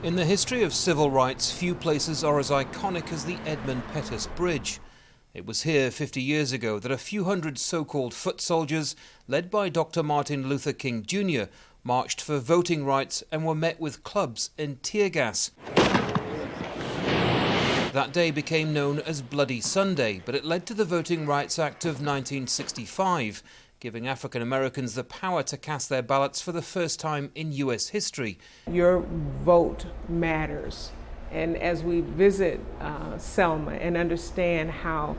In the history of civil rights, few places are as iconic as the Edmund Pettus Bridge. It was here 50 years ago that a few hundred so-called foot soldiers, led by Dr. Martin Luther King Jr., marched for voting rights and were met with clubs and tear gas. That day became known as Bloody Sunday, but it led to the Voting Rights Act of 1965, giving African Americans the power to cast their ballots for the first time in U.S. history. Your vote matters. And as we visit Selma and understand how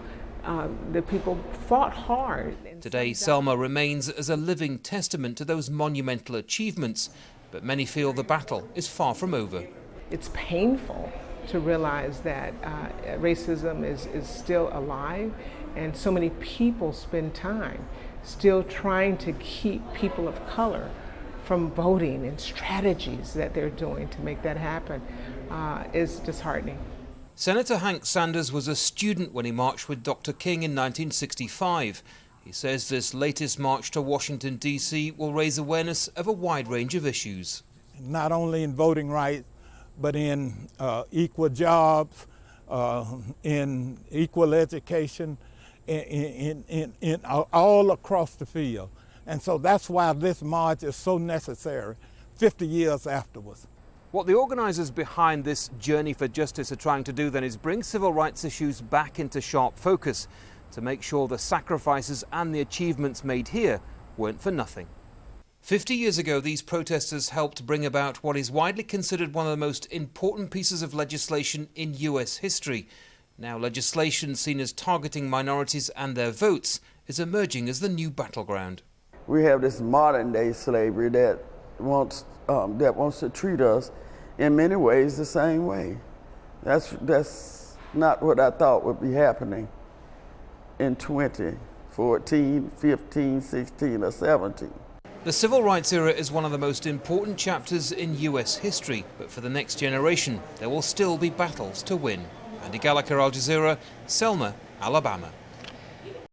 the people fought hard. Today, Selma remains as a living testament to those monumental achievements, but many feel the battle is far from over. It's painful to realize that racism is still alive, and so many people spend time still trying to keep people of color from voting, and strategies that they're doing to make that happen is disheartening. Senator Hank Sanders was a student when he marched with Dr. King in 1965. He says this latest march to Washington, D.C. will raise awareness of a wide range of issues. Not only in voting rights, but in equal jobs, in equal education, in all across the field. And so that's why this march is so necessary 50 years afterwards. What the organisers behind this journey for justice are trying to do then is bring civil rights issues back into sharp focus to make sure the sacrifices and the achievements made here weren't for nothing. 50 years ago, these protesters helped bring about what is widely considered one of the most important pieces of legislation in US history. Now legislation seen as targeting minorities and their votes is emerging as the new battleground. We have this modern day slavery that wants to treat us in many ways the same way. That's not what I thought would be happening in 2014, 15, 16, or 17. The civil rights era is one of the most important chapters in US history, but for the next generation, there will still be battles to win. Andy Gallagher, Al Jazeera, Selma, Alabama.